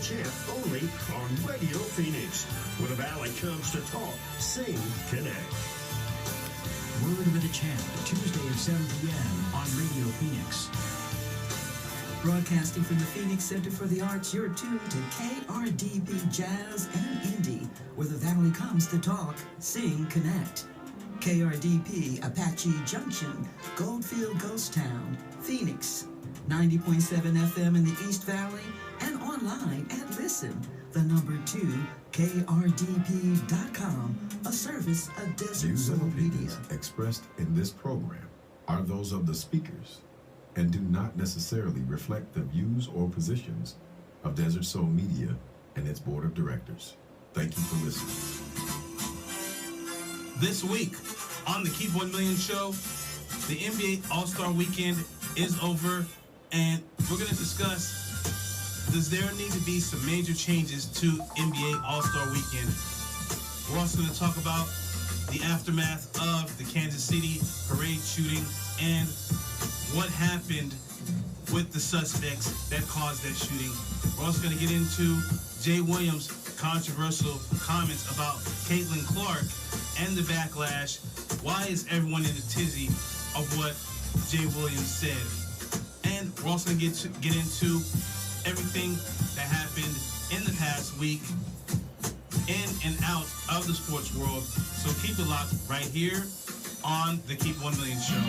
Champ only on Radio Phoenix. Where the Valley comes to talk, sing, connect. Word with a Champ, Tuesday at 7 p.m. on Radio Phoenix. Broadcasting from the Phoenix Center for the Arts, you're tuned to KRDP Jazz and Indie, where the Valley comes to talk, sing, connect. KRDP, Apache Junction, Goldfield Ghost Town, Phoenix, 90.7 FM in the East Valley, and online at Listen, the number 2, KRDP.com, a service of Desert Soul Media. Opinions expressed in this program are those of the speakers and do not necessarily reflect the views or positions of Desert Soul Media and its board of directors. Thank you for listening. This week on the Keep 1 Million show, the NBA All-Star Weekend is over, and we're going to discuss, does there need to be some major changes to NBA All-Star Weekend? We're also going to talk about the aftermath of the Kansas City parade shooting and what happened with the suspects that caused that shooting. We're also going to get into Jay Williams' controversial comments about Caitlin Clark and the backlash. Why is everyone in a tizzy of what Jay Williams said? And we're also going to get into everything that happened in the past week in and out of the sports world. So keep it locked right here on the Keep 1 Million show.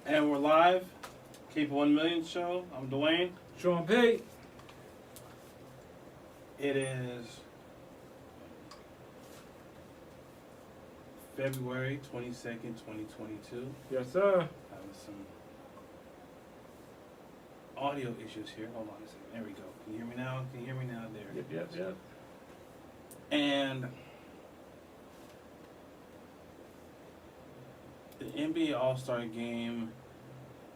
And we're live. Keep 1 Million show. I'm Dwayne. Sean Pate. It is February 22nd, 2022. Yes, sir. Having some audio issues here. Hold on a second. There we go. Can you hear me now? Can you hear me now? There. Yep. And the NBA All-Star Game,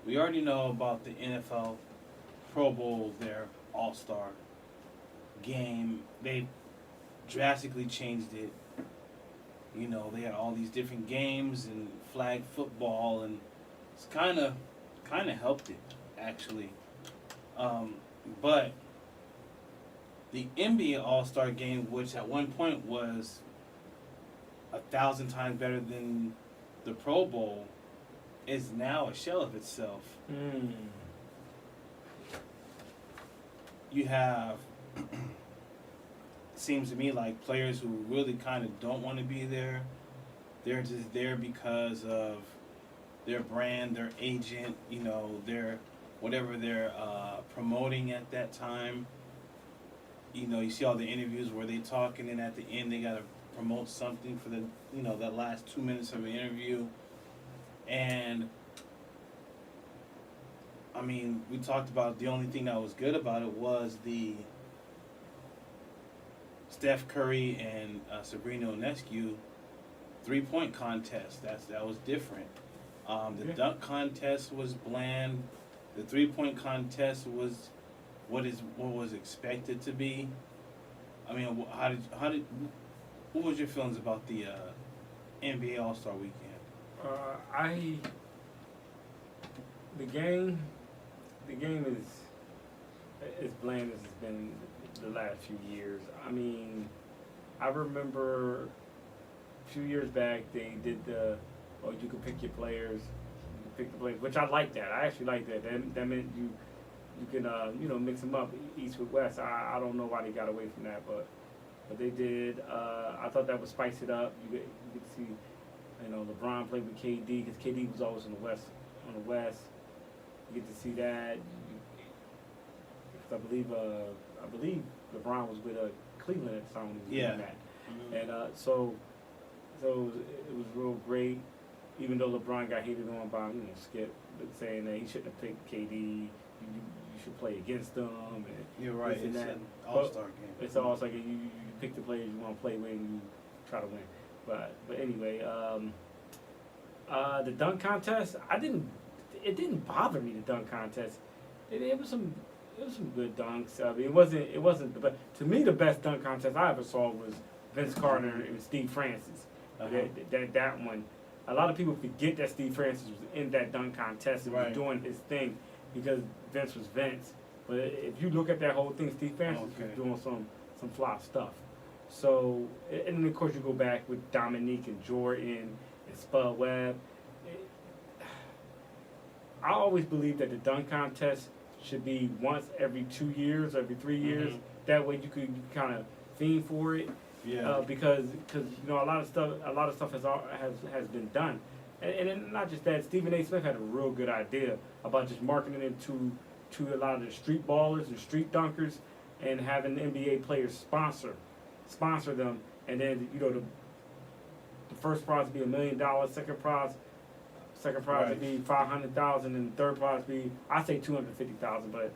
we already know about the NFL Pro Bowl, their All-Star Game. They drastically changed it. You know, they had all these different games and flag football, and it's kind of helped it, actually. But the NBA All-Star Game, which at one point was 1,000 times better than the Pro Bowl, is now a shell of itself. You have, seems to me like players who really kind of don't want to be there. They're just there because of their brand, their agent, you know, their whatever they're promoting at that time. You know, you see all the interviews where they talk, and then at the end they gotta promote something for the, you know, that last 2 minutes of an interview. And I mean, we talked about the only thing that was good about it was the Steph Curry and Sabrina Ionescu 3-point contest. That was different. The dunk contest was bland. The 3-point contest was what was expected to be. I mean, what was your feelings about the NBA All-Star Weekend? The game is bland as it's been the last few years. I mean, I remember a few years back they did you could pick your players, which I like that. I actually like that. That meant you can mix them up east with west. I don't know why they got away from that, but they did. I thought that would spice it up. You could see, you know, LeBron played with KD because KD was always on the west. You get to see that. I believe LeBron was with Cleveland at the time when he was doing that. Mm-hmm. And so it was real great. Even though LeBron got hated on by Skip, saying that he shouldn't have picked KD, you should play against them. And you're right. It's an all-star game. It's an all-star game. You pick the players you want to play with, and you try to win. But anyway, the dunk contest, it didn't bother me. The dunk contest, it was some good dunks. I mean, it wasn't the best. To me, the best dunk contest I ever saw was Vince Carter and Steve Francis. That one. A lot of people forget that Steve Francis was in that dunk contest and was doing his thing because Vince was Vince. But if you look at that whole thing, Steve Francis was doing some fly stuff. So, and then of course you go back with Dominique and Jordan and Spud Webb. I always believe that the dunk contest should be once every 2 years, every 3 years. Mm-hmm. That way you could kind of fiend for it. Yeah. Because you know a lot of stuff has been done, and not just that. Stephen A. Smith had a real good idea about just marketing it to a lot of the street ballers and street dunkers, and having NBA players sponsor them, and then the first prize would be $1 million, second prize would be $500,000, and third prize would be $250,000, but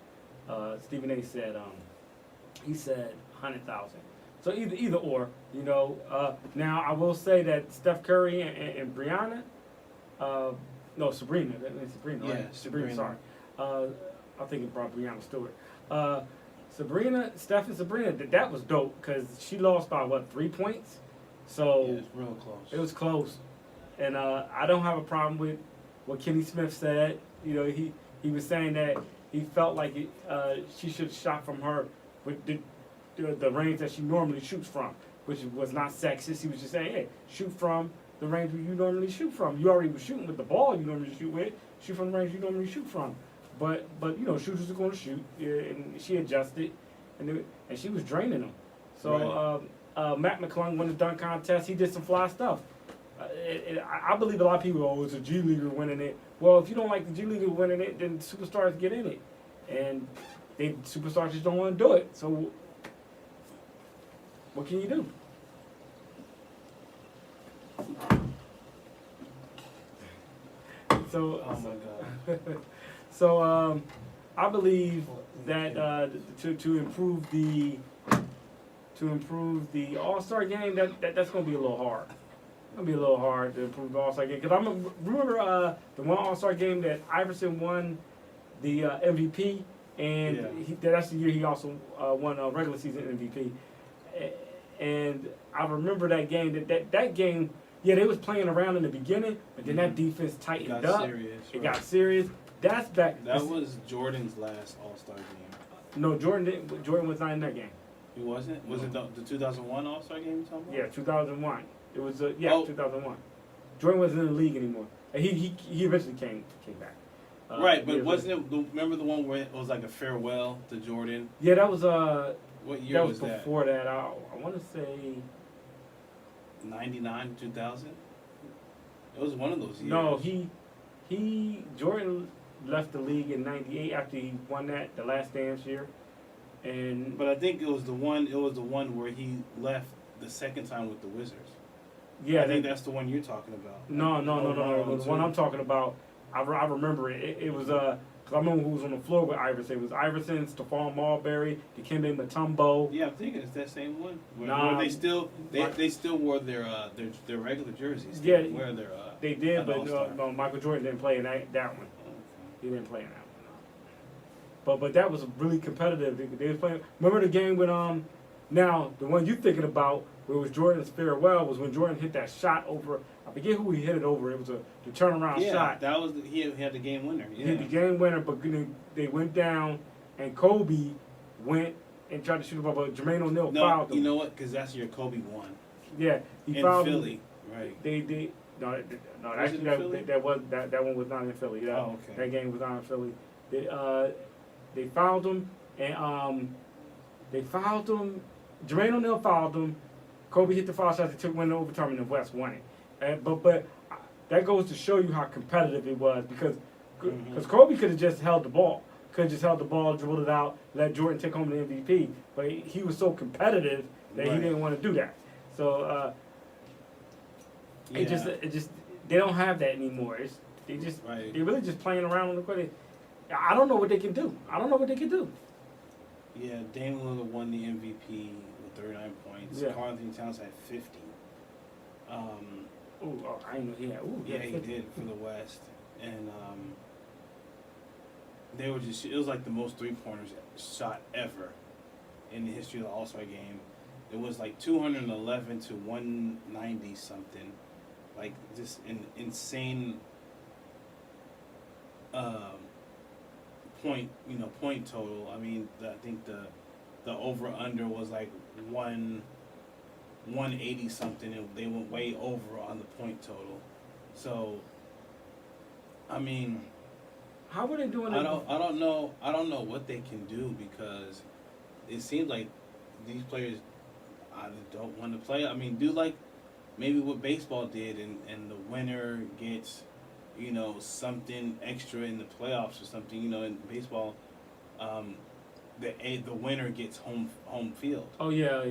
Stephen A. said he said $100,000. So either or, Now I will say that Steph Curry and Brianna, Sabrina. Sabrina, right? Yeah, Sabrina. Sorry, I'm thinking about Brianna Stewart. Steph and Sabrina. That was dope because she lost by 3 points. So it was real close. It was close, and I don't have a problem with what Kenny Smith said. He was saying that he felt like she should have shot from her with the range that she normally shoots from, which was not sexist. He was just saying, hey, shoot from the range you normally shoot from. You already were shooting with the ball you normally shoot with. Shoot from the range you normally shoot from. But shooters are going to shoot, and she adjusted, and she was draining them. So Matt McClung won the dunk contest. He did some fly stuff. I believe a lot of people, it's a G Leaguer winning it. Well, if you don't like the G Leaguer winning it, then superstars get in it. And superstars just don't want to do it. So what can you do? So, Oh my God. so I believe that to improve the All-Star game, that's going to be a little hard. It's going to be a little hard to improve the All-Star game because I remember the one All-Star game that Iverson won the MVP, and that's the year he also won regular season MVP. And I remember that game. That game, yeah, they was playing around in the beginning, but then that defense tightened up. Serious, It right. got serious. That's back. That was Jordan's last All-Star game. No, Jordan was not in that game. He wasn't? Was it the 2001 All-Star game you're talking about? Yeah, 2001. It was 2001. Jordan wasn't in the league anymore. And he eventually came back. Right, but wasn't it? Remember the one where it was like a farewell to Jordan? Yeah, that was What year was that? Before that. I want to say 99, 2000. It was one of those years. no. Jordan left the league in '98 after he won the Last Dance year, and But I think it was the one. It was the one where he left the second time with the Wizards. yeah, I think that's the one you're talking about. no. The one I'm talking about, I remember it. It was cause I remember who was on the floor with Iverson. It was Iverson, Stephon Marbury, Dikembe Mutombo. Yeah, I'm thinking it's that same one. Nah, where they still wore their regular jerseys. Yeah, They wear their They did, an but All-Star. no, Michael Jordan didn't play in that one. Okay. He didn't play in that one. But that was really competitive. They was playing. Remember the game with now the one you thinking about where it was Jordan's farewell was when Jordan hit that shot over. I forget who he hit it over. It was the turnaround Yeah, shot. that was he had the game winner. He Yeah. hit the game winner, but they went down, and Kobe went and tried to shoot the ball, but Jermaine O'Neal No, fouled him. you know what? Because that's your Kobe one Yeah, he in fouled Philly, him. right? They no, Was actually it in that Philly? that one was not in Philly. That, Oh, okay. that game was not in Philly. They fouled him, and they fouled him. Jermaine O'Neal fouled him. Kobe hit the foul shot. They took win overtime, and the West won it. But that goes to show you how competitive it was because Kobe could have just held the ball. Could have just held the ball, dribbled it out, let Jordan take home the MVP. But he was so competitive that he Right. didn't want to do that. So Yeah. it just they don't have that anymore. Right. They're really just playing around on the court. I don't know what they can do. Yeah, Dame Lillard won the MVP with 39 points. Yeah. Karl Anthony Towns had 50. I know. Yeah, he did for the West, and they were just. It was like the most 3-pointers shot ever in the history of the All-Star game. It was like 211 to 190 something, like just an insane point total. I mean, I think the over under was like 180 something, and they went way over on the point total. So, I mean, How were they doing it? I don't know what they can do because it seems like these players either don't want to play. I mean, do like maybe what baseball did, and the winner gets, something extra in the playoffs or something. In baseball, the winner gets home field. Oh yeah.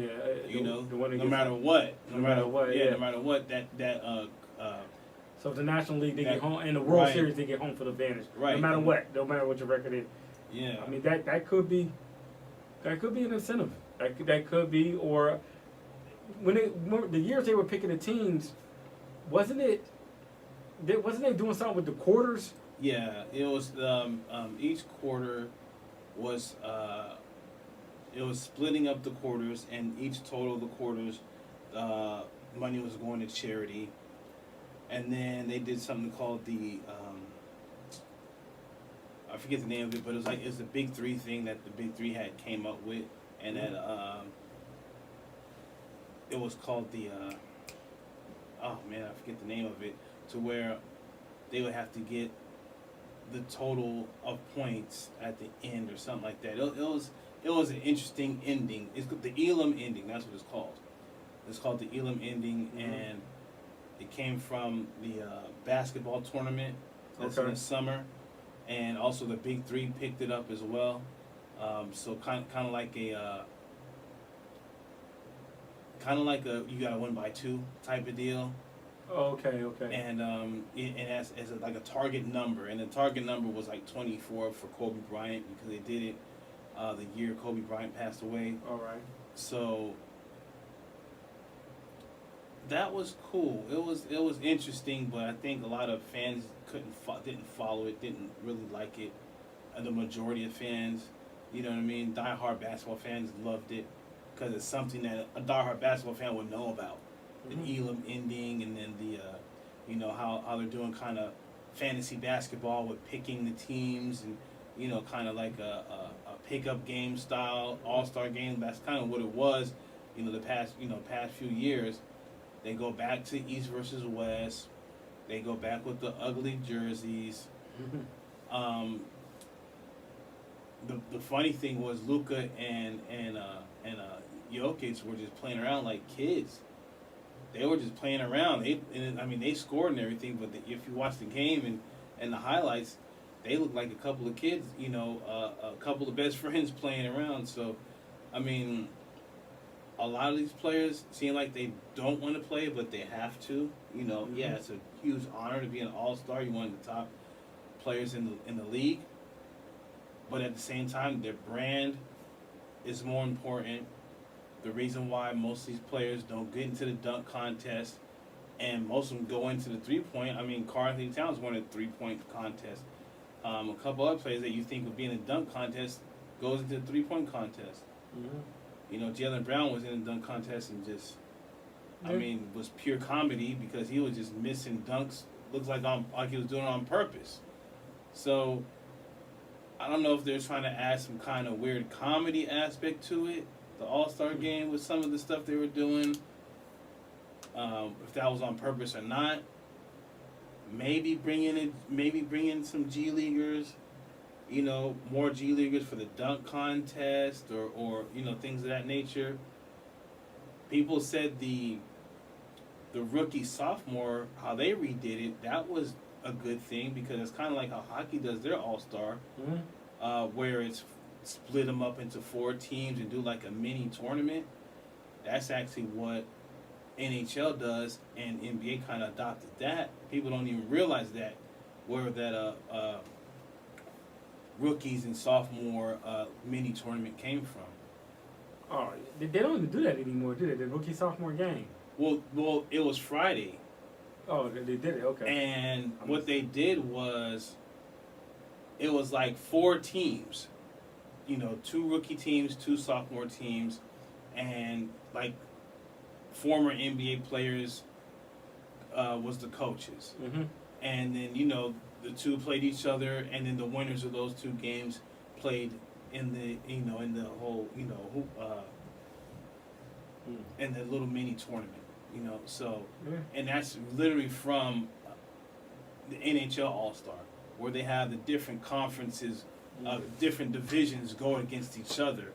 No winner matter gets- what. No matter what, yeah. No matter what. So if the National League they That- get home, in the World right. Series they get home field advantage. Right. No matter what. No matter what your record is. Yeah. I mean that could be an incentive. That could be, or when the years they were picking the teams, wasn't they doing something with the quarters? Yeah, it was each quarter was it was splitting up the quarters, and each total of the quarters money was going to charity, and then they did something called the I forget the name of it, but it was the Big Three thing that the Big Three had came up with, and that it was called the oh man, I forget the name of it, to where they would have to get the total of points at the end or something like that. It was an interesting ending. It's the Elam ending. That's what it's called. It's called the Elam ending, and it came from the basketball tournament that's in Okay. the summer, and also the Big Three picked it up as well. So kind of like a you got to win by 2 type of deal. Okay. And as like a target number, and the target number was like 24 for Kobe Bryant because they did it the year Kobe Bryant passed away. All right. So that was cool. It was interesting, but I think a lot of fans didn't follow it, didn't really like it. And the majority of fans, you know what I mean, diehard basketball fans loved it because it's something that a diehard basketball fan would know about. Mm-hmm. The Elam ending, and then the how they're doing kind of fantasy basketball with picking the teams, and kind of like a pickup game style all-star game. That's kind of what it was, the past few years. They go back to East versus West. They go back with the ugly jerseys. The funny thing was Luka and Jokic were just playing around like kids. They were just playing around. They scored and everything, but if you watch the game and the highlights, they look like a couple of kids. A couple of best friends playing around. So, a lot of these players seem like they don't want to play, but they have to. Yeah, it's a huge honor to be an all-star. You're one of the top players in the league. But at the same time, their brand is more important. The reason why most of these players don't get into the dunk contest, and most of them go into the three-point. Karl Anthony Towns won a three-point contest. A couple other players that you think would be in a dunk contest goes into the three-point contest. Mm-hmm. Jaylen Brown was in a dunk contest and just, was pure comedy because he was just missing dunks. Looks like he was doing it on purpose. So, I don't know if they're trying to add some kind of weird comedy aspect to it, the All-Star game, with some of the stuff they were doing. If that was on purpose or not. Maybe bring in some G Leaguers, more G Leaguers for the dunk contest or things of that nature. People said the rookie sophomore, how they redid it, that was a good thing because it's kind of like how hockey does their All-Star, where it's split them up into 4 teams and do like a mini tournament. That's actually what NHL does, and NBA kind of adopted that. People don't even realize that, where that rookies and sophomore mini tournament came from. Oh, they don't even do that anymore, do they? The rookie sophomore game. Well, it was Friday. Oh, they did it. Okay. And what they did was, it was like 4 teams. 2 rookie teams, 2 sophomore teams, and like former NBA players was the coaches. Mm-hmm. And then the 2 played each other, and then the winners of those 2 games played in the whole in the little mini tournament. So, and that's literally from the NHL All-Star, where they have the different conferences, different divisions going against each other,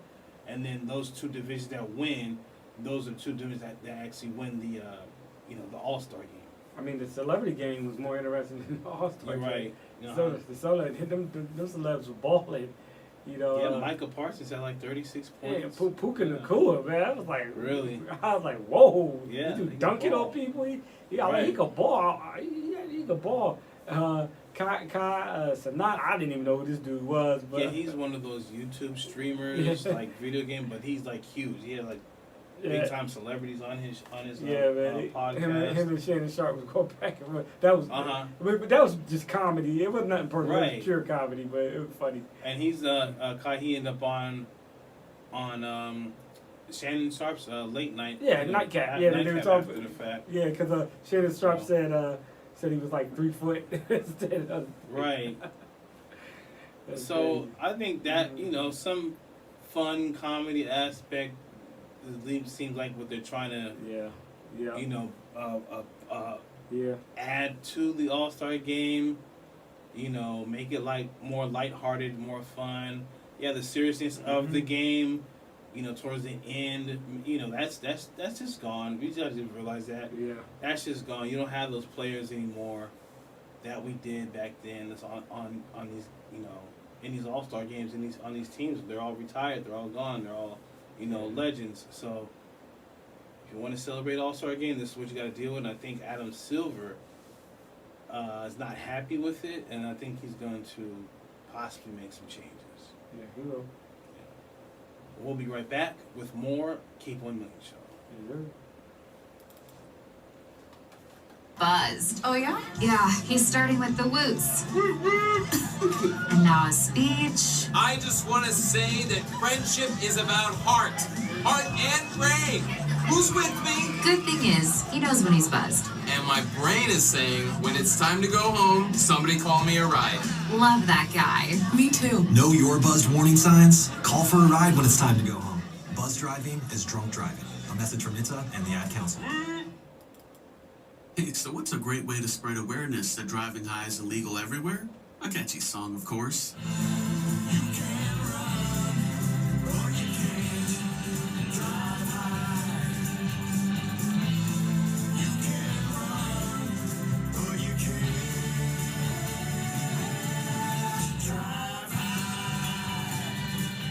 and then those 2 divisions that win, those are 2 divisions that actually win the All-Star game. The celebrity game was more interesting than the All-Star game. Right. So the them celebs were balling. Micah Parsons had like 36 points. Yeah, Puka Nacua, man. I was like, really? I was like, whoa. Yeah. He dunking on people. He could ball. He could ball. Kai Sanat, I didn't even know who this dude was. But yeah, he's one of those YouTube streamers, like video game, but he's like huge. He had like big time celebrities on his podcast. Him and Shannon Sharp was going back and forth. That was but that was just comedy. It wasn't nothing personal. It was pure comedy, but it was funny. And he's Kai. He ended up on Shannon Sharp's late night. Yeah, nightcap. Yeah, they were talking after the fact. Yeah, because Shannon Sharp said he was like 3 foot instead of right. So I think that some fun comedy aspect. It seems like what they're trying to, add to the All-Star game. Make it like more lighthearted, more fun. Yeah, the seriousness of the game. Towards the end, that's just gone. We just didn't realize that. Yeah, that's just gone. You don't have those players anymore that we did back then. That's on these, in these All-Star games, on these teams. They're all retired. They're all gone. They're all legends. So you want to celebrate All-Star Game, this is what you got to deal with. And I think Adam Silver is not happy with it, and I think he's going to possibly make some changes. Yeah, he will. We'll be right back with more Keep 1 Million Show. Mm-hmm. Buzzed. Oh, yeah? Yeah, he's starting with the woots. And now a speech. I just want to say that friendship is about heart and brain. Who's with me? Good thing is, he knows when he's buzzed. And my brain is saying, when it's time to go home, somebody call me a ride. Love that guy. Me too. Know your buzzed warning signs? Call for a ride when it's time to go home. Buzz driving is drunk driving. A message from NHTSA and the Ad Council. Hey, so what's a great way to spread awareness that driving high is illegal everywhere? A catchy song, of course.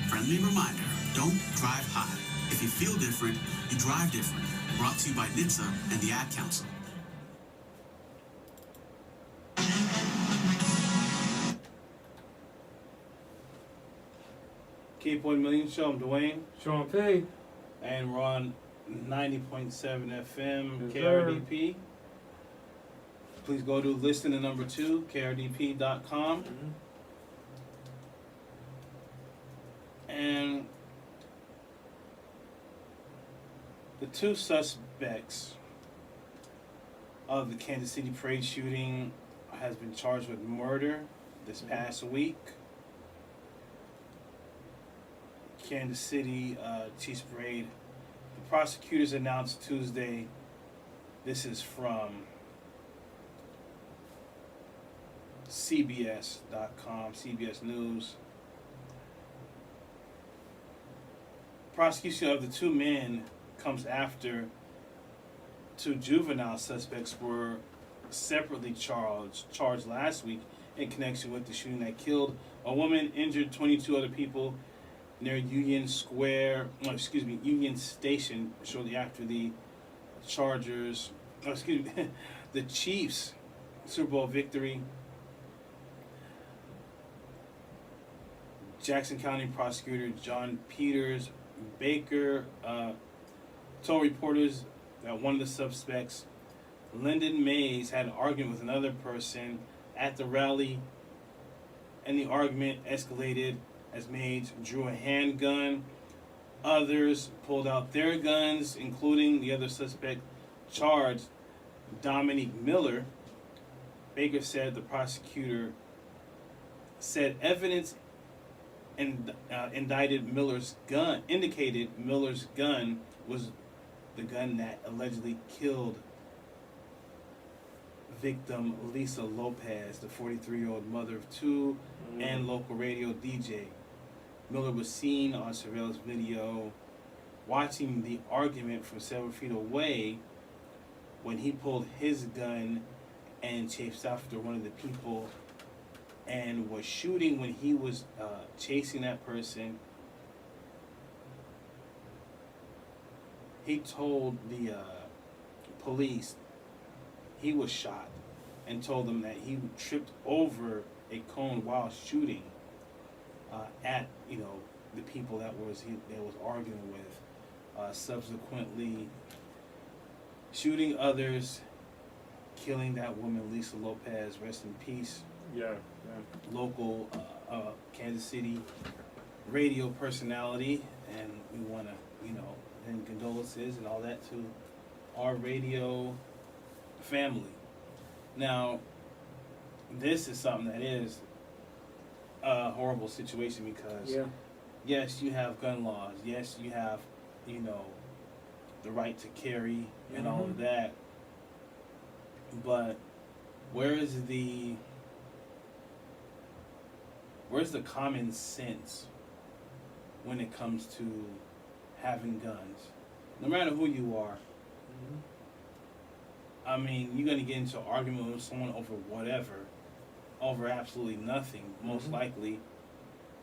Friendly reminder, don't drive high. If you feel different, you drive different. Brought to you by NHTSA and the Ad Council. Keep 1 Million Show. I'm Dwayne. Sean P. And we're on 90.7 FM, Yes, KRDP. Please go to listen to number 2, KRDP.com. And the 2 suspects of the Kansas City parade shooting has been charged with murder this past week. Kansas City Chiefs Parade. The prosecutors announced Tuesday, this is from CBS.com, CBS News. Prosecution of the 2 men comes after 2 juvenile suspects were separately charged last week in connection with the shooting that killed a woman, injured 22 other people near Union Station shortly after the the Chiefs Super Bowl victory. Jackson County Prosecutor John Peters Baker told reporters that one of the suspects, Lyndon Mays, had an argument with another person at the rally, and the argument escalated as Mays drew a handgun. Others pulled out their guns, including the other suspect charged, Dominique Miller. Baker said the prosecutor said evidence indicated Miller's gun was the gun that allegedly killed victim Lisa Lopez, the 43-year-old mother of 2 and local radio DJ. Miller was seen on surveillance video watching the argument from several feet away when he pulled his gun and chased after one of the people and was shooting when he was chasing that person. He told the police he was shot and told them that he tripped over a cone while shooting at the people that was arguing with. Subsequently shooting others, killing that woman Lisa Lopez, rest in peace. Yeah. Local Kansas City radio personality, and we want to and condolences and all that to our radio family. Now, this is something that is a horrible situation because yes, you have gun laws. Yes, you have, the right to carry and all of that. But where's the common sense when it comes to having guns? No matter who you are. I mean, you're going to get into an argument with someone over absolutely nothing, most likely.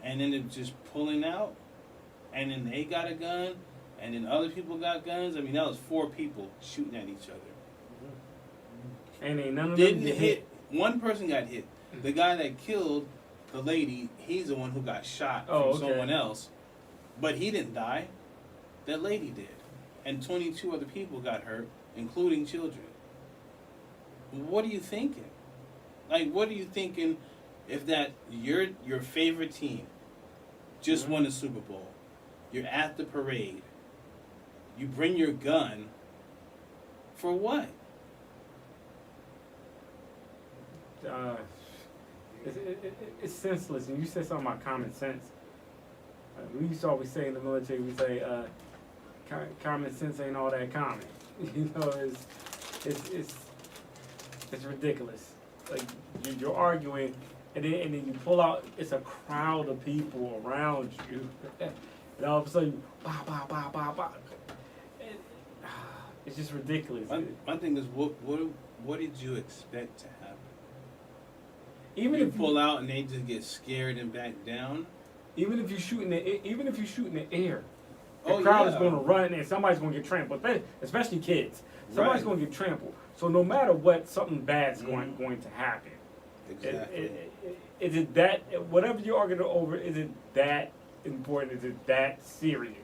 And then they're just pulling out, and then they got a gun, and then other people got guns. I mean, that was 4 people shooting at each other. And ain't none of Didn't them hit. One person got hit. The guy that killed the lady, he's the one who got shot from someone else, but he didn't die. That lady did, and 22 other people got hurt, including children. What are you thinking? Like, what are you thinking if that your favorite team just won the Super Bowl? You're at the parade. You bring your gun for what? It's senseless. And you said something about common sense. We used to always say in the military, we say, common sense ain't all that common. You know, it's ridiculous. Like you're arguing, and then you pull out. It's a crowd of people around you, and all of a sudden, bah bah bah bah bah. It's just ridiculous. My thing is, what did you expect to happen? Even you if pull out and they just get scared and back down. Even if you shoot in the air, the crowd is going to run and somebody's going to get trampled. Especially kids, somebody's going to get trampled. So no matter what, something bad's going to happen. Exactly. Is it that whatever you're arguing over? Is it that important? Is it that serious?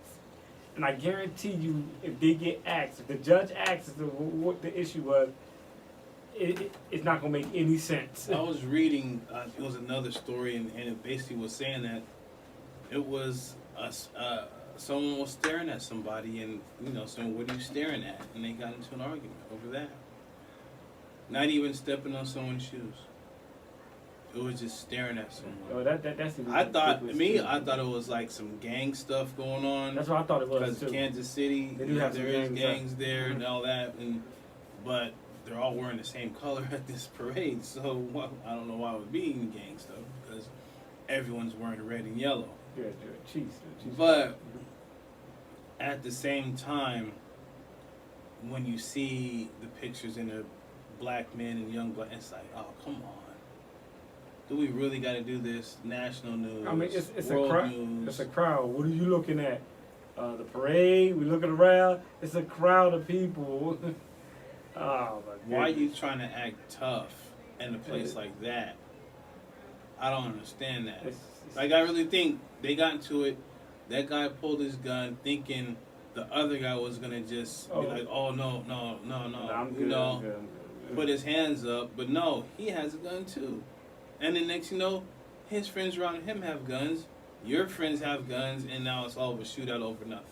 And I guarantee you, if they get asked, if the judge asks what the issue was, it's not going to make any sense. I was reading, it was another story, and it basically was saying that it was someone was staring at somebody, and saying, "What are you staring at?" And they got into an argument over that. Not even stepping on someone's shoes. It was just staring at someone. Oh, that's. I thought it was like some gang stuff going on. That's what I thought it was because too. Kansas City, they do have there is gangs there and all that, but they're all wearing the same color at this parade. So I don't know why it would be any gang stuff because everyone's wearing red and yellow. Yeah, cheese. But at the same time, when you see the pictures in the black men and young black, it's like, oh, come on. Do we really got to do this? National news, I mean, it's world a crowd. news. It's a crowd. What are you looking at? The parade. We looking around. It's a crowd of people. Oh my goodness. Why are you trying to act tough in a place like that? I don't understand that. Like, I really think they got into it. That guy pulled his gun thinking the other guy was going to just be like, oh, no. I'm good, I'm good. Put his hands up. But no, he has a gun too. And then next you know, his friends around him have guns. Your friends have guns. And now it's all of a shootout over nothing.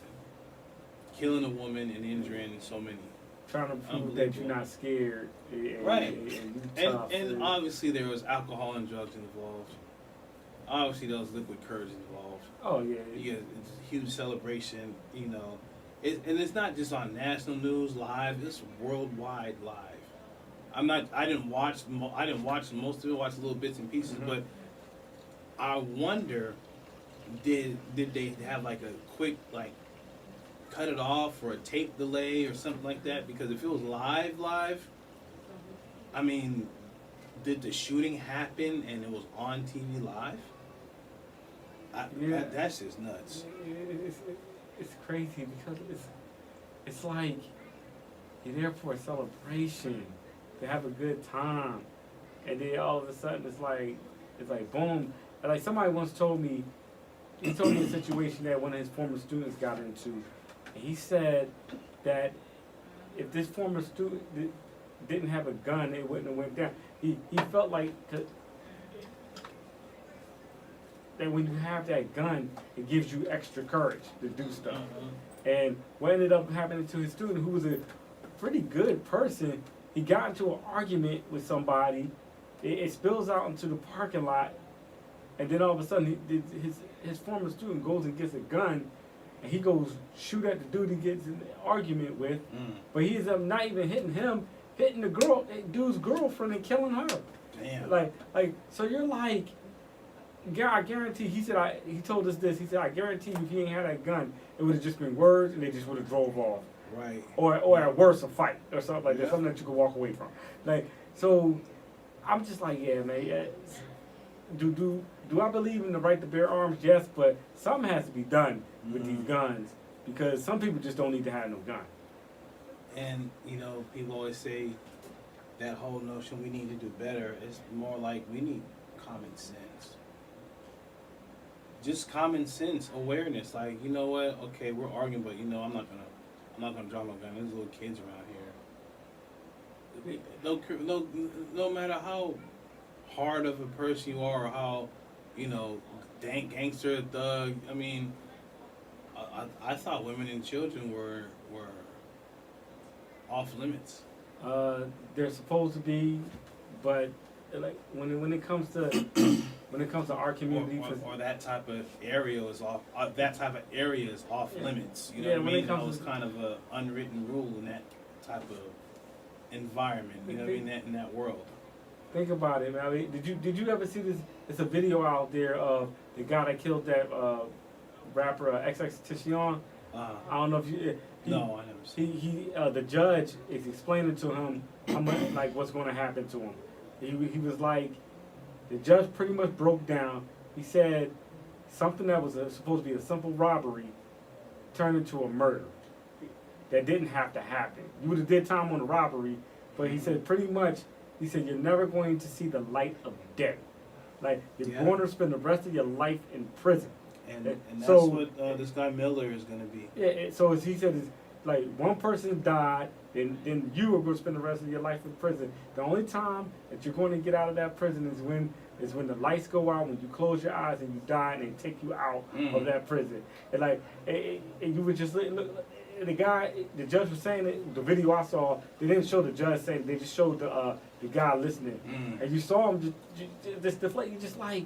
Killing a woman and injuring so many. Trying to prove that you're not scared. Right. And obviously there was alcohol and drugs involved. Obviously there was liquid courage involved. Oh, yeah. Yeah, it's a huge celebration, and it's not just on national news live, it's worldwide live. I didn't watch most of it, watched little bits and pieces, but I wonder, did they have like a quick, like, cut it off or a tape delay or something like that? Because if it was live, I mean, did the shooting happen and it was on TV live? That's just nuts. It's crazy because it's like you're there for a celebration, to have a good time, and then all of a sudden it's like boom. Like somebody once told me, he told me a situation that one of his former students got into, and he said that if this former student didn't have a gun, it wouldn't have went down. He felt like that when you have that gun, it gives you extra courage to do stuff. And what ended up happening to his student, who was a pretty good person, he got into an argument with somebody. It spills out into the parking lot, and then all of a sudden, his former student goes and gets a gun, and he goes shoot at the dude he gets in an argument with. But he ends up not even hitting him, hitting the dude's girlfriend and killing her. Damn. Like, so you're like, I guarantee, he told us this, he said, I guarantee you if he ain't had that gun, it would have just been words and they just would have drove off. Right. Or at worst, a fight or something like that, something that you could walk away from. Like, so I'm just like, yeah, man, yeah. Do I believe in the right to bear arms? Yes, but something has to be done with these guns. because some people just don't need to have no gun. And, you know, people always say that whole notion we need to do better. It's more like we need common sense. Just common sense, awareness. Like, you know what? Okay, we're arguing, but you know, I'm not gonna draw my gun. There's little kids around here. No matter how hard of a person you are, or how, you know, gangster, thug. I mean, I thought women and children were off limits. They're supposed to be, but like when it comes to our community, or that type of area is off. That type of area is off limits. You know what I when mean? it comes That was kind of a unwritten rule in that type of environment. You know what I mean? In that world. Think about it, man. I mean, did you ever see this? It's a video out there of the guy that killed that rapper XXXTentacion. I don't know if you. No, I never seen. The judge is explaining to him how much, like, what's going to happen to him. He was like, the judge pretty much broke down. He said something that was supposed to be a simple robbery turned into a murder that didn't have to happen. You would have did time on the robbery, but he said pretty much. He said you're never going to see the light of day. Like, you're going to spend the rest of your life in prison. And that's what this guy Miller is going to be. Yeah, so as he said, it's like one person died, then you are going to spend the rest of your life in prison. The only time that you're going to get out of that prison is when the lights go out, when you close your eyes and you die, and they take you out of that prison. And like, and you would just look. The judge was saying it. The video I saw, they didn't show the judge saying it, they just showed the guy listening, and you saw him just deflate. You just like,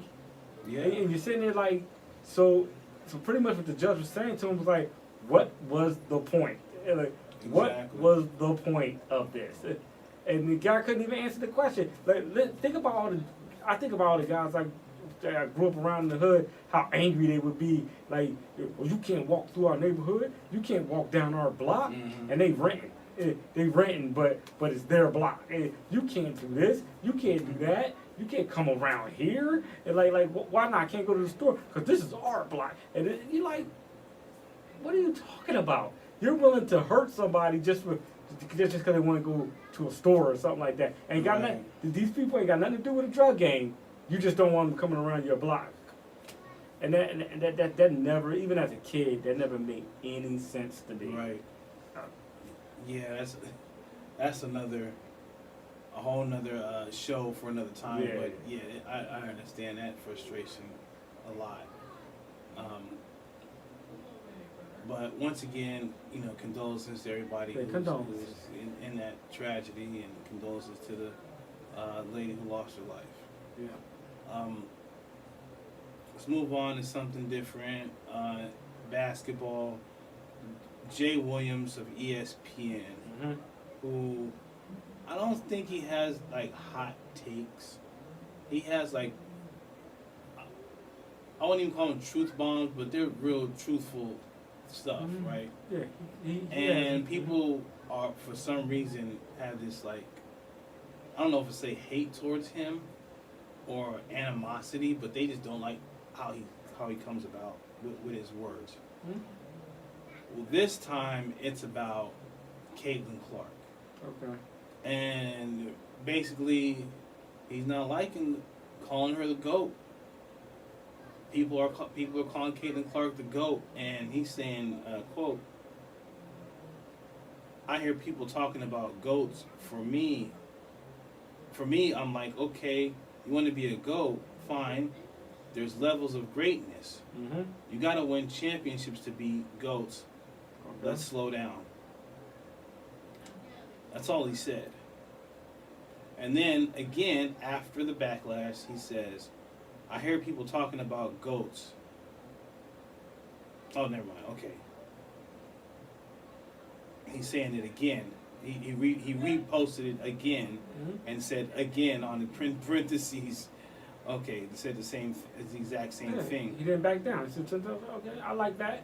and you're sitting there like, so pretty much what the judge was saying to him was like, what was the point? Like, what was the point of this? And the guy couldn't even answer the question. Like, think about all the guys like that I grew up around in the hood, how angry they would be. Like, well, you can't walk through our neighborhood, you can't walk down our block, and they renting, but it's their block. And you can't do this, you can't do that, you can't come around here. And like why not? I can't go to the store because this is our block. And you're like, what are you talking about? You're willing to hurt somebody just because they want to go to a store or something like that. Ain't got nothing. These people ain't got nothing to do with a drug game. You just don't want them coming around your block. And that never, even as a kid, that never made any sense to me. Right. Yeah, that's a whole nother show for another time. Yeah. But yeah, I understand that frustration a lot. But once again, you know, condolences to everybody who's in that tragedy, and condolences to the lady who lost her life. Yeah. Let's move on to something different. Basketball. Jay Williams of ESPN, who I don't think he has like hot takes. He has like, I wouldn't even call them truth bombs, but they're real truthful stuff, right? Yeah. And people are, for some reason, have this like, I don't know if it's say hate towards him or animosity, but they just don't like how he comes about with his words. Well, this time it's about Caitlin Clark. Okay. And basically, he's not liking calling her the GOAT. People are calling Caitlin Clark the GOAT, and he's saying, quote, I hear people talking about GOATs. For me, I'm like, okay, you want to be a GOAT, fine. There's levels of greatness. You got to win championships to be GOATs. Let's slow down. That's all he said. And then, again, after the backlash, he says, I hear people talking about GOATs. Oh, never mind. Okay. He's saying it again. He reposted it again and said again on the parentheses. Okay, they said the exact same thing. He didn't back down. He said, okay, I like that.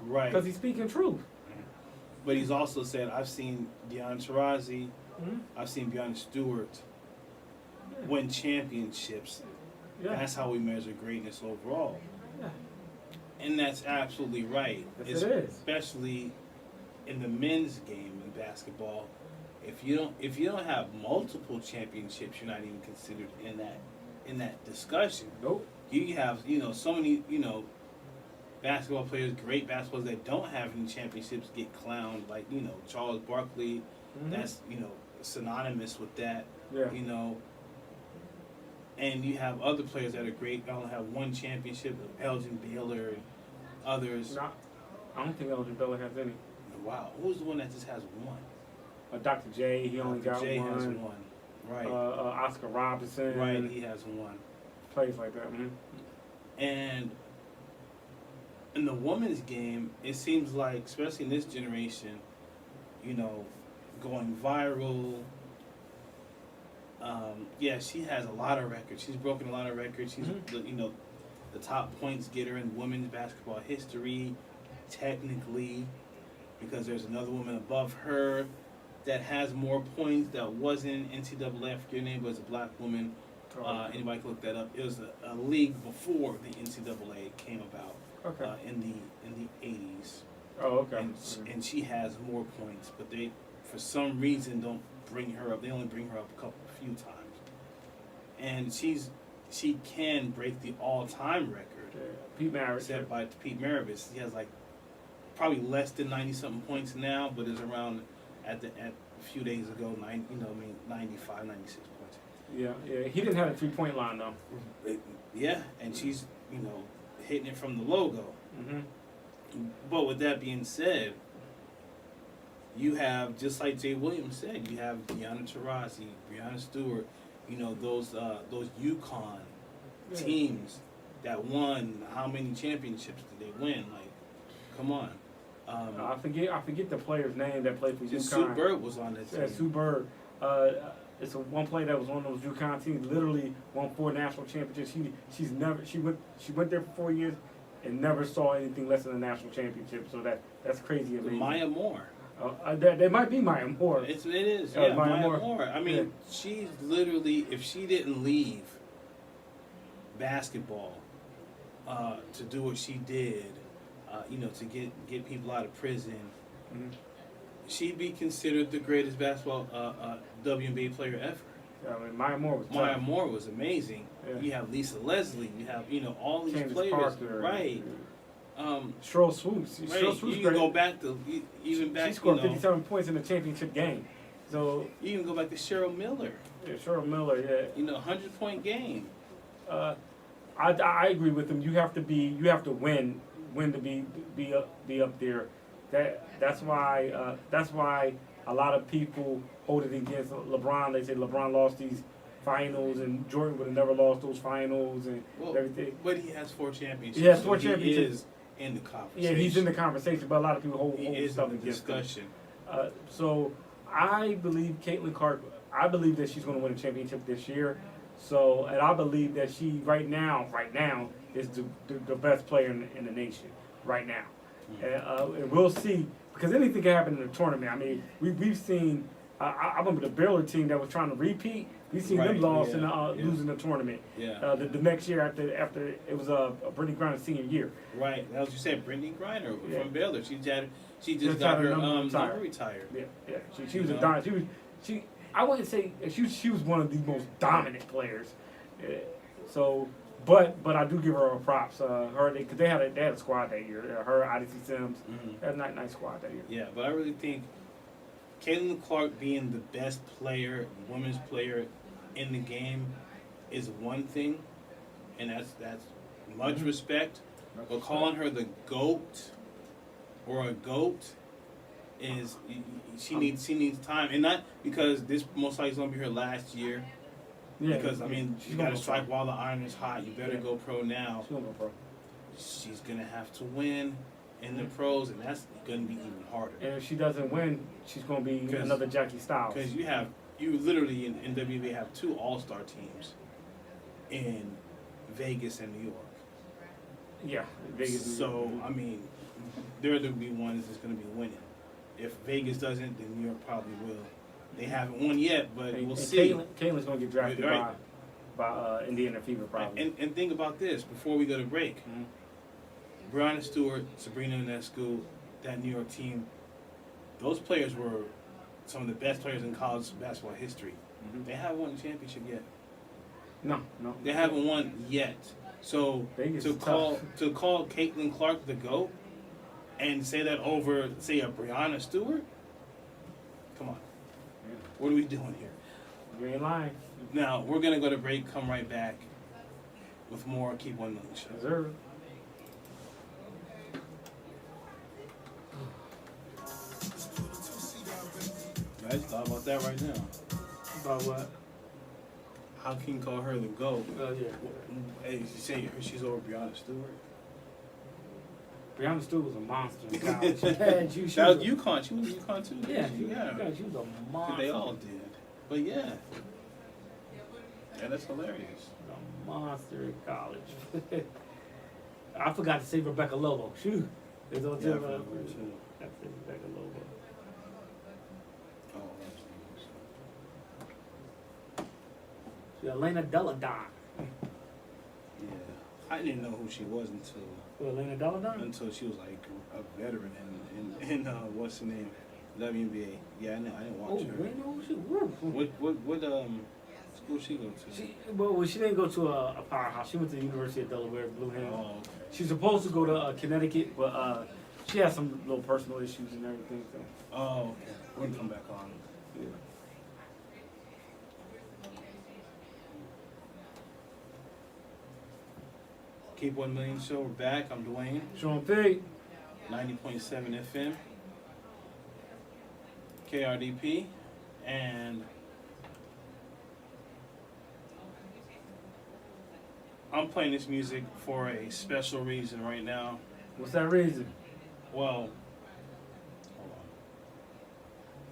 Right. Because he's speaking truth. But he's also said, I've seen Diana Taurasi, I've seen Breonna Stewart win championships. That's how we measure greatness overall. And that's absolutely right. Yes, it is. Especially in the men's game in basketball. If you don't have multiple championships, you're not even considered in that discussion. Nope. You have so many basketball players, great basketball players that don't have any championships get clowned, like Charles Barkley. Mm-hmm. That's synonymous with that. Yeah. And you have other players that are great. They only have one championship. Elgin Baylor and others. No, I don't think Elgin Baylor has any. Wow, who's the one that just has one? Dr. J, he only got J one. has one. Right. Oscar Robertson. Right, he has one. Plays like that, man. And in the women's game, it seems like, especially in this generation, going viral. She has a lot of records. She's broken a lot of records. She's the top points getter in women's basketball history, technically, because there's another woman above her that has more points that wasn't NCAA. I forget her name, but it's a black woman. Anybody can look that up. It was a league before the NCAA came about. Okay. In the 80s. Oh, okay. And she has more points, but they, for some reason, don't bring her up. They only bring her up a few times. And she can break the all-time record. Yeah. Pete Maravich. Set by Pete Maravich. He has probably less than 90-something points now, but is around at a few days ago, 95, 96 points. Yeah. He didn't have a 3-point line though. Yeah, and she's hitting it from the logo. Mm-hmm. But with that being said, you have, just like Jay Williams said, you have Deanna Taurasi, Breanna Stewart, those UConn teams that won. How many championships did they win? Come on. I forget the player's name that played for UConn. Sue Bird was on that team. Yeah, Sue Bird. It's one player that was on those UConn teams. Literally won 4 national championships. She went there for 4 years and never saw anything less than a national championship. So that's crazy amazing. Maya Moore. They might be Maya Moore. It is. Yeah, Maya Moore. Moore. I mean, she's literally, if she didn't leave basketball to do what she did, to get people out of prison, mm-hmm. she'd be considered the greatest basketball WNBA player ever. I mean, Maya Moore was Maya Moore was amazing. Yeah. You have Lisa Leslie. You have all these Candace players, Parker, right? Cheryl Swoops. Right. Cheryl Swoops you can go back to She scored 57 points in the championship game. So you can go back to Cheryl Miller. Yeah, Cheryl Miller. Yeah. 100-point game. I agree with him. You have to win to be up there. That's why a lot of people hold it against LeBron. They say LeBron lost these finals, and Jordan would have never lost those finals and everything. But he has 4 championships. He has 4 so championships. He is in the conversation. Yeah, he's in the conversation, but a lot of people hold stuff in the against discussion. him. So I believe Caitlin Clark. I believe that she's going to win a championship this year. So, and I believe that she right now is the best player in the nation right now. And we'll see, because anything can happen in the tournament. I mean, we've seen. I remember the Baylor team that was trying to repeat. We've seen them lost and losing the tournament. Yeah. The next year after it was Brittany Griner's senior year. Right. As you said, Brittany Griner from Baylor. She just got got her number retired. Yeah. She was a dominant. She I wouldn't say she was one of the most dominant players. But I do give her props. Because they had a squad that year. Her, Odyssey Sims, had a nice squad that year. Yeah, but I really think Caitlin Clark being the best player, women's player in the game, is one thing, and that's much respect. But calling her the GOAT or a GOAT is she needs time, and not because this most likely is gonna be her last year. Yeah, because I mean, you gotta strike while the iron is hot. You better go pro now. She's gonna go pro. She's gonna have to win in the pros, and that's gonna be even harder. And if she doesn't win, she's gonna be another Jackie Styles. Because you literally in WNBA have 2 all-star teams in Vegas and New York. Yeah, Vegas. So I mean, they're gonna be ones that's gonna be winning. If Vegas doesn't, then New York probably will. They haven't won yet, but we'll see. Caitlin's gonna get drafted by Indiana Fever probably. And think about this before we go to break. Brianna Stewart, Sabrina Ionescu, that New York team, those players were some of the best players in college basketball history. Mm-hmm. They haven't won a championship yet. No. They haven't won yet. So to call Caitlin Clark the GOAT and say that over, say, a Brianna Stewart? Come on. Yeah. What are we doing here? Green line. Now, we're going to go to break, come right back with more Keep 1 Million Show. Reserve. I just thought about that right now. About what? How can you call her the GOAT? Oh, yeah. Hey, you say she's over Brianna Stewart? Brianna Stewart was a monster in college. That was UConn. She was UConn too. Yeah, she she was a monster. They all did. But yeah. Yeah, that's hilarious. A monster in college. I forgot to say Rebecca Lobo. Shoot. There's no Yeah, I tip. forgot I her too. said Rebecca Lobo. Oh, She's Elena Deladon. yeah. I didn't know who she was until Elena Deladon? she was like a veteran in what's the name? WNBA. Yeah, I didn't watch her. Oh, really? Who she? What school she go to? She didn't go to a powerhouse. She went to the University of Delaware, Blue Hen. Oh, okay. She's supposed to go to Connecticut, but she has some little personal issues and everything. So. Oh, okay. We'll come back on. Yeah. Keep 1 Million Show. We're back. I'm Dwayne. Sean P. 90.7 FM. KRDP. And I'm playing this music for a special reason right now. What's that reason? Well, hold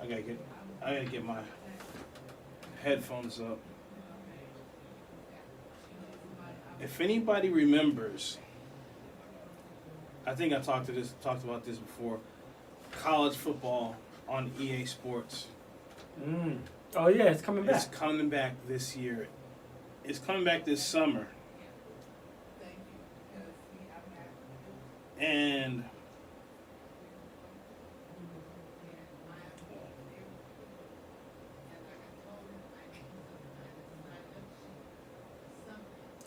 on. I gotta get my headphones up. If anybody remembers, I think I talked about this before. College football on EA Sports. Oh yeah, it's coming back. It's coming back this year. It's coming back this summer. And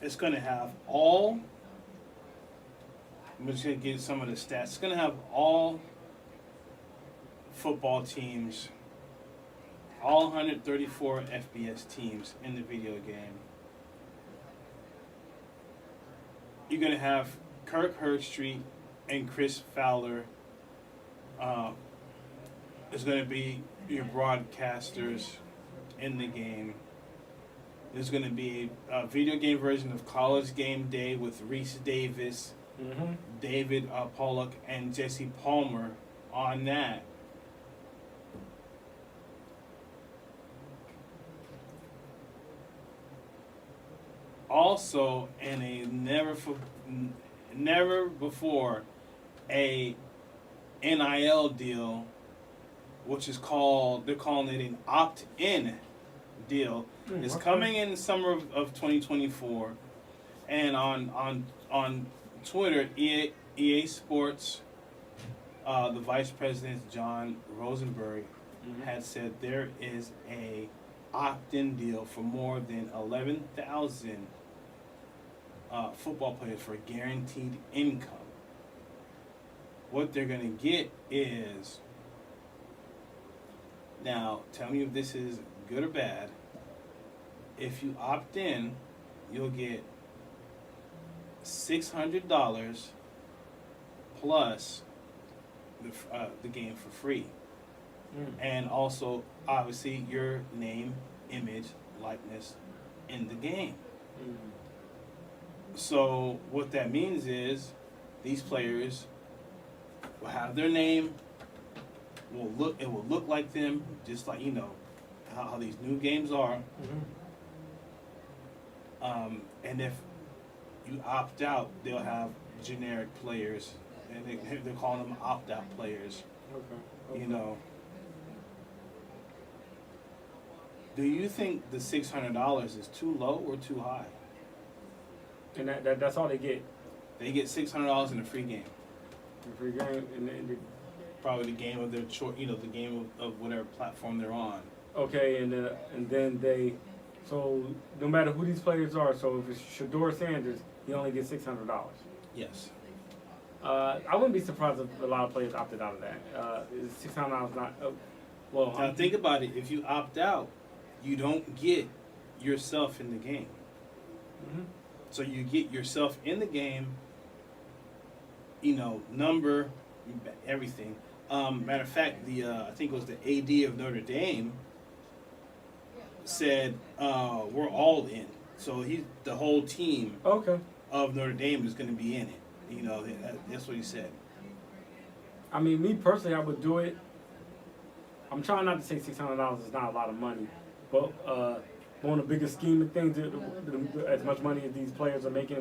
it's going to have all, I'm just going to give some of the stats. It's going to have all football teams, all 134 FBS teams in the video game. You're going to have Kirk Herbstreit and Chris Fowler is going to be your broadcasters in the game. There's going to be a video game version of College Game Day with Reese Davis, David Pollock, and Jesse Palmer on that. Also, in a never before a NIL deal, which is they're calling it an opt-in deal. It's coming in the summer of 2024, and on Twitter, EA Sports, the vice president John Rosenberg had said there is a opt-in deal for more than 11,000 football players for guaranteed income. What they're going to get is, now tell me if this is good or bad, if you opt in, you'll get $600 plus the game for free. And also, obviously, your name, image, likeness in the game. So what that means is these players will have their name, it will look like them, just like, you know, how these new games are. And if you opt out, they'll have generic players, and they're calling them opt-out players. Okay. You know. Do you think the $600 is too low or too high? And that's all they get. They get $600 in a free game. A free game, and Probably the game of their choice, the game of whatever platform they're on. okay, and then they, so no matter who these players are, so if it's Shador Sanders, he only gets $600. Yes. I wouldn't be surprised if a lot of players opted out of that. Is $600 not? Well, Now think about it. If you opt out, you don't get yourself in the game. Mhm. So you get yourself in the game. Number, everything. Matter of fact, I think it was the AD of Notre Dame said we're all in. So the whole team Okay. of Notre Dame is going to be in it. That's what he said. I mean, me personally, I would do it. I'm trying not to say $600 is not a lot of money, but on the bigger scheme of things, as much money as these players are making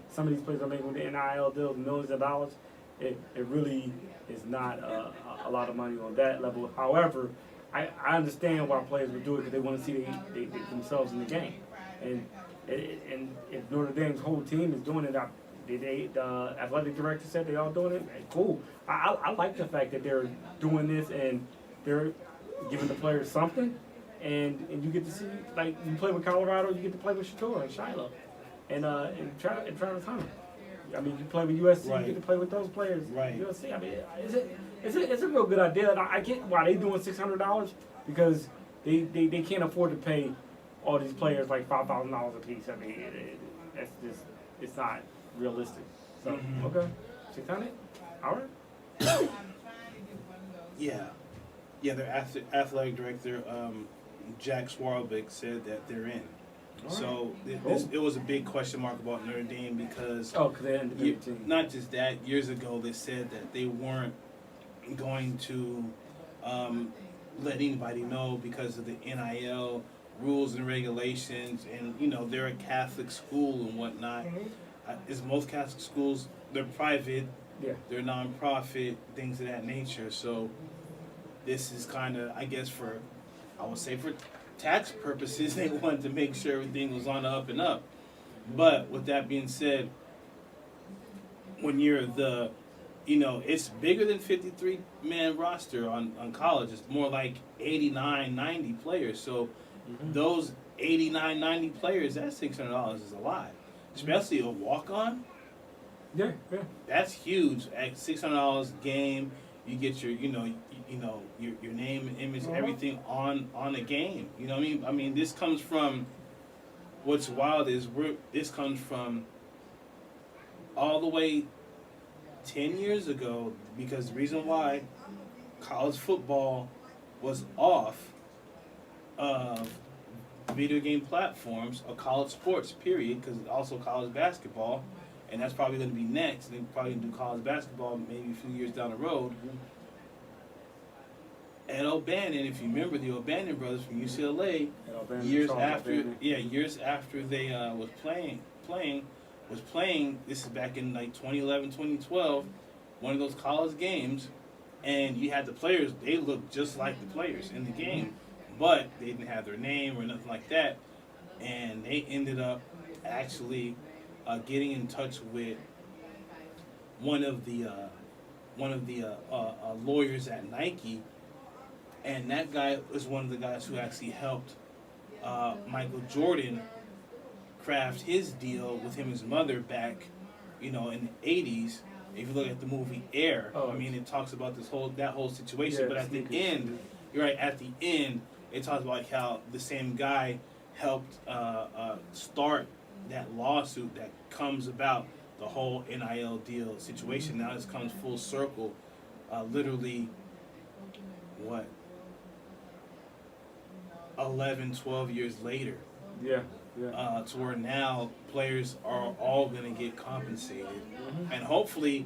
some of these players are making with the NIL deals, millions of dollars, it really is not a lot of money on that level. However, I understand why players would do it because they want to see themselves in the game, and if Notre Dame's whole team is doing it, the athletic director said they all doing it. Cool. I like the fact that they're doing this and they're giving the players something, and you get to see, like, you play with Colorado, you get to play with Shador and Shiloh, and Travis Hunter. I mean, you play with USC, Right. you get to play with those players. Right. USC. I mean, it's a real good idea. And I get why they doing $600 because they can't afford to pay all these players like $5,000 a piece. I mean, that's just, it's not realistic. So okay, 600. All right. Yeah. Their athletic director, Jack Swarbrick, said that they're in. All So Cool. it was a big question mark about Notre Dame because They had the team. not just that, years ago they said that they weren't going to let anybody know because of the NIL rules and regulations, and they're a Catholic school and whatnot. Is most Catholic schools, they're private, Yeah. they're nonprofit, things of that nature. So this is kind of, I guess, for tax purposes, they wanted to make sure everything was on the up and up. But with that being said, when you're it's bigger than 53-man roster on college. It's more like 89, 90 players. So those 89, 90 players, that $600 is a lot. Especially a walk-on. Yeah. That's huge. At $600 game, you get your your name and image, everything on a game. You know what I mean? I mean, this comes from, what's wild is this comes from all the way 10 years ago, because the reason why college football was off of video game platforms, or college sports, period, because also college basketball, and that's probably going to be next. They're probably going to do college basketball maybe a few years down the road. Ed O'Bannon, if you remember the O'Bannon brothers from UCLA, years after they was playing, this is back in like 2011, 2012, one of those college games, and you had the players, they looked just like the players in the game, but they didn't have their name or nothing like that, and they ended up actually getting in touch with one of the lawyers at Nike. And that guy was one of the guys who actually helped Michael Jordan craft his deal with him and his mother back, in the 80s. If you look at the movie Air, I mean, it talks about that whole situation. But at the end, you're right. At the end, it talks about how the same guy helped start that lawsuit that comes about the whole NIL deal situation. Now this comes full circle, literally. What? 11, 12 years later. Yeah. To where now players are all going to get compensated. And hopefully,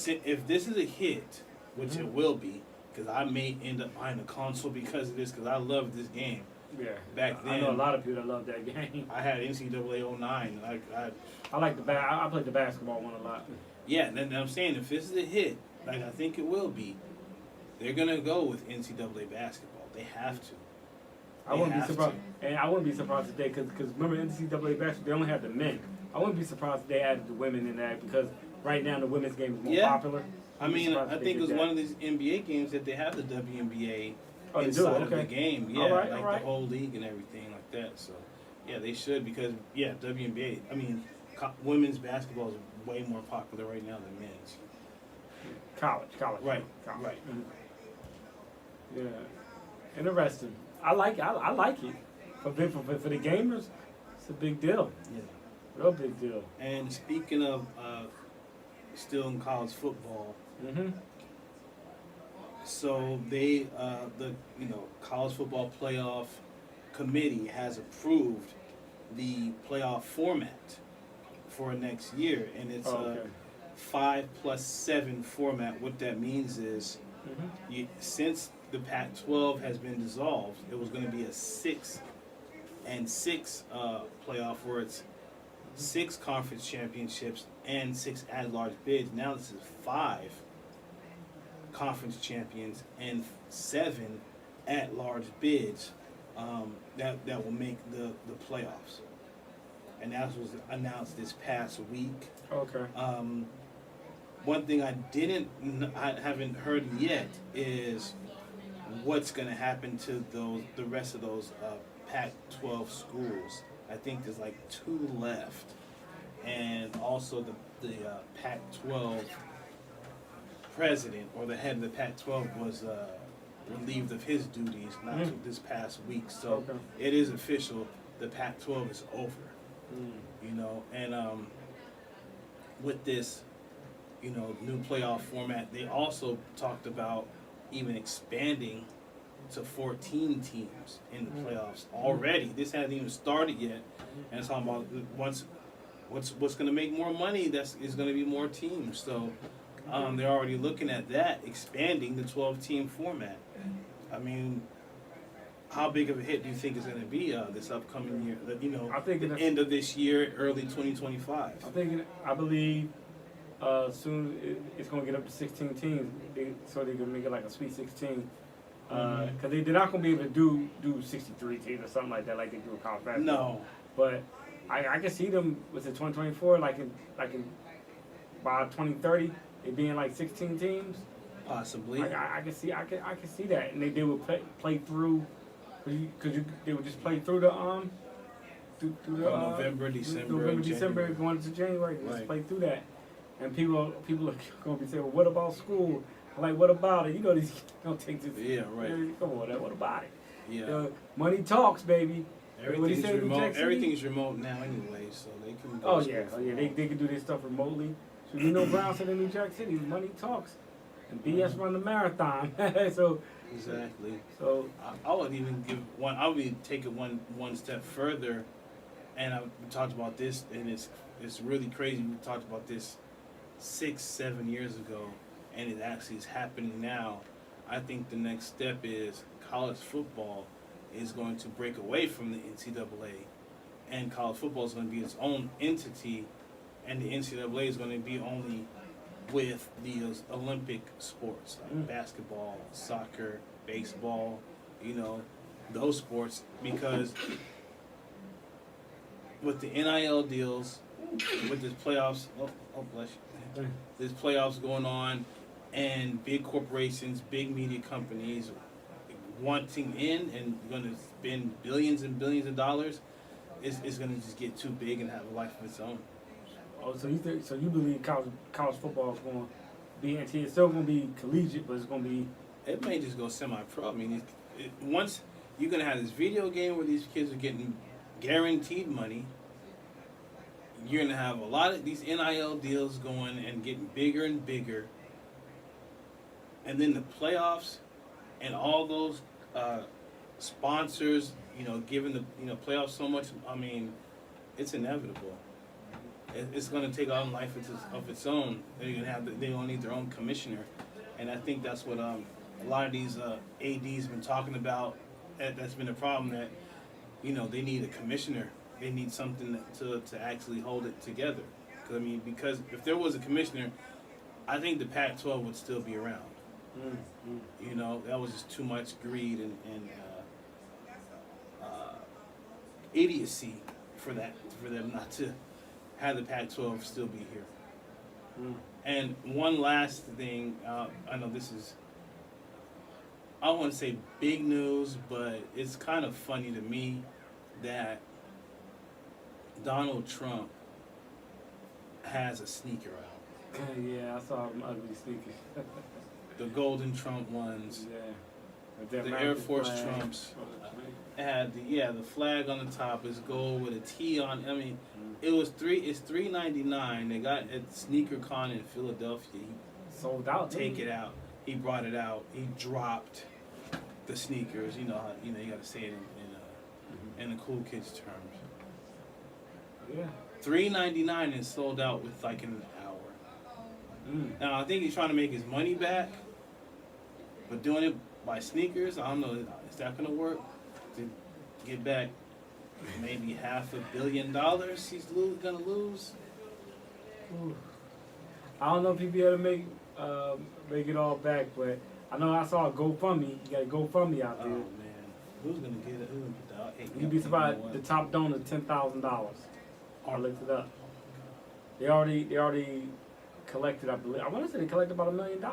if this is a hit, which it will be, because I may end up buying a console because of this, because I love this game. Yeah. Back then, I know a lot of people that love that game. I had NCAA 09. I like I played the basketball one a lot. Yeah, and I'm saying, if this is a hit, like I think it will be, they're going to go with NCAA basketball. They have to. I wouldn't be surprised, and I wouldn't be surprised today because remember NCAA basketball, they only had the men. I wouldn't be surprised if they added the women in that because right now the women's game is more Yeah. popular. I mean, I think it was that. one of these NBA games that they have the WNBA Oh, they do? inside of Okay. the game. Yeah, All right, like all right. the whole league and everything like that. So, yeah, they should because, yeah, WNBA, I mean, women's basketball is way more popular right now than men's. College. Right, college. right. Yeah, interesting. I like it. For the gamers, it's a big deal. Yeah. Real big deal. And speaking of still in college football, Mm-hmm. so they the college football playoff committee has approved the playoff format for next year, and it's Okay. a 5+7 format. What that means is, Mm-hmm. since the Pac-12 has been dissolved, it was going to be a 6-6 playoff where it's 6 conference championships and 6 at-large bids. Now this is 5 conference champions and 7 at-large bids that will make the playoffs. And that was announced this past week. Okay. One thing I haven't heard yet is what's going to happen to the rest of those Pac-12 schools. I think there's like 2 left, and also the Pac-12 president or the head of the Pac-12 was relieved of his duties this past week. So Okay. it is official. The Pac-12 is over. Mm. And with this, new playoff format, they also talked about even expanding to 14 teams in the playoffs already. This hasn't even started yet, and it's talking about what's going to make more money. Is going to be more teams. So they're already looking at that, expanding the 12-team format. I mean, how big of a hit do you think is going to be this upcoming year? I think the end of this year, early 2025. I believe soon it's going to get up to 16 teams, so they can make it like a Sweet 16. Because they're not going to be able to do 63 teams or something like that, like they do in college basketball. No. But I can see them with the 2024, like in by 2030, it being like 16 teams. Possibly. I can see that, and they would play through, because they would just play through the through the November, December, December, going into January. Just Right. play through that, and people are going to be saying, well, "What about school?" I'm like, what about it? These kids don't take this. Yeah, right. Come on, what about it? Yeah. Money talks, baby. Everything's remote. Everything's remote now anyway, so they can. Go They can do this stuff remotely. So Brown said in New Jack City, money talks, and BS run the marathon. So exactly. So I would even give one. I would take it one step further, and we talked about this, and it's really crazy. We talked about this 6-7 years ago, and it actually is happening now. I think the next step is college football is going to break away from the NCAA, and college football is going to be its own entity, and the NCAA is going to be only with the Olympic sports like basketball, soccer, baseball, those sports, because with the NIL deals, with this playoffs, bless you, there's playoffs going on, and big corporations, big media companies wanting in and going to spend billions and billions of dollars, is going to just get too big and have a life of its own. Oh, so you believe college football is going to be, it's still going to be collegiate, but it's going to be. It may just go semi-pro. I mean, once you're going to have this video game where these kids are getting guaranteed money, you're going to have a lot of these NIL deals going and getting bigger and bigger, and then the playoffs and all those sponsors, giving the playoffs so much. I mean, it's inevitable. It's going to take on life of its own. They're going to have. They don't need their own commissioner, and I think that's what a lot of these ADs been talking about. That's been a problem. That they need a commissioner. They need something to actually hold it together. Because if there was a commissioner, I think the Pac-12 would still be around. That was just too much greed and idiocy for them not to have the Pac-12 still be here. And one last thing, I know this is, I don't want to say big news, but it's kind of funny to me that Donald Trump has a sneaker out. Yeah, I saw them ugly sneakers. The golden Trump ones. Yeah. The Air Force Trumps had the flag on the top is gold with a T on. I mean, it's $3.99. They got at SneakerCon in Philadelphia. He sold out. Take it out. He brought it out. He dropped the sneakers. You got to say it in the cool kids terms. Yeah. $3.99 and sold out with like an hour. Now I think he's trying to make his money back, but doing it by sneakers, I don't know, is that going to work? To get back maybe $500 million he's going to lose? Ooh. I don't know if he'd be able to make it all back, but I know I saw a GoFundMe. You got a GoFundMe out there. Oh, man. Who's going to get it? Who's going to put that out? You'd be surprised. The top donor, $10,000. I looked it up. They already collected, I believe. I want to say they collected about $1 million.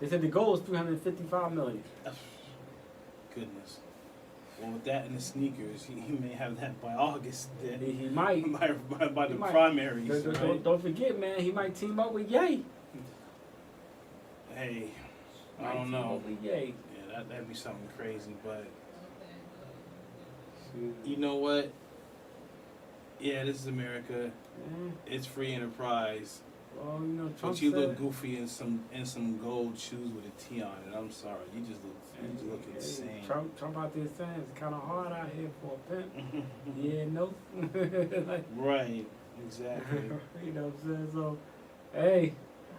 They said the goal is $355 million. Goodness. Well, with that and the sneakers, he may have that by August. Then. He might. by the primaries. Don't forget, man, he might team up with Ye. Hey, I don't know. With Ye. Yeah, that'd be something crazy, but you know what? Yeah, this is America. It's free enterprise. Well, you know, Trump but you said, look goofy in some gold shoes with a T on it. I'm sorry, you just look insane. Trump out there saying it's kind of hard out here for a pimp. Yeah, no. Right, exactly. You know what I'm saying? So, hey,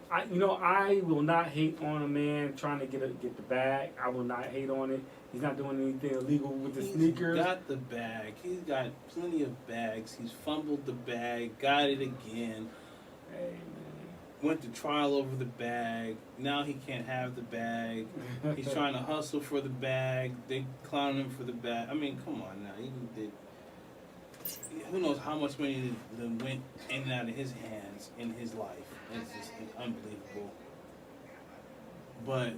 I will not hate on a man trying to get the bag. I will not hate on it. He's not doing anything illegal with the sneakers. He's got the bag. He's got plenty of bags. He's fumbled the bag, got it again. Hey, man. Went to trial over the bag. Now he can't have the bag. He's trying to hustle for the bag. They clowning him for the bag. I mean, come on now. He did. Who knows how much money that went in and out of his hands in his life. It's just unbelievable. But,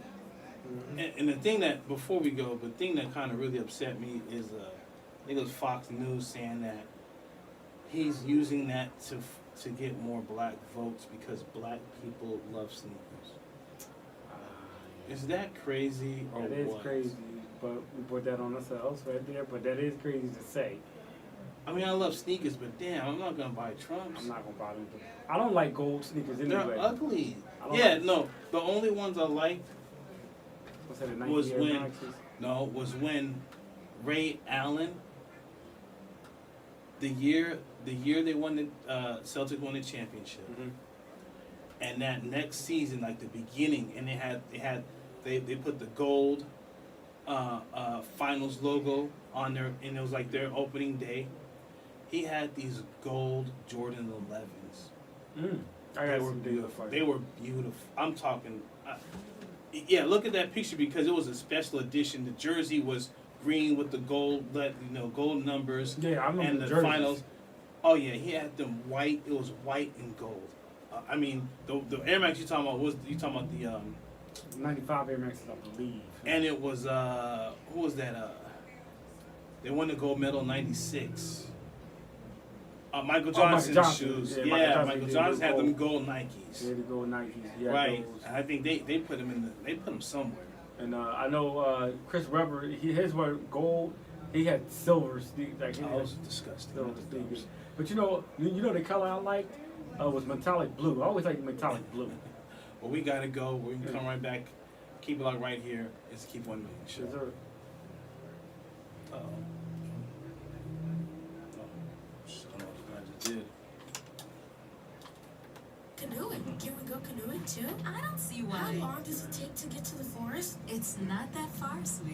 and the thing that, before we go, the thing that kind of really upset me is, I think it was Fox News saying that he's using that to get more black votes because black people love sneakers. Is that crazy or what? That is crazy, but we put that on ourselves right there, but that is crazy to say. I mean, I love sneakers, but damn, I'm not going to buy Trumps. I'm not going to buy them. I don't like gold sneakers anyway. They're ugly. Yeah, no. The only ones I liked was when Ray Allen, the year they won the Celtics won the championship, and that next season, like the beginning, and they put the gold finals logo on there, and it was like their opening day. He had these gold Jordan 11s. They were beautiful. They were beautiful. I'm talking. Yeah, look at that picture because it was a special edition. The jersey was green with the gold, gold numbers. Yeah, I remember and the jerseys. finals. Oh yeah, he had them white. It was white and gold. I mean, the Air Max you talking about the 95 Air Maxes, I believe. And it was who was that? They won the gold medal in '96. Michael Johnson's shoes. Yeah, Michael Johnson had them gold Nikes. Yeah, the gold Nikes. Right. And I think they put them they put them somewhere. And I know Chris Webber, his were gold. He had silver sneakers. Like, those are disgusting. Silver sneakers. But you know the color I liked was metallic blue. I always liked metallic blue. Well, we gotta go. We can come right back. Keep it locked right here. It's Keep 1 Million Show. Yes, sir. Did. Canoeing. Can we go canoeing too? I don't see why. How long does it take to get to the forest? It's not that far, sweetie.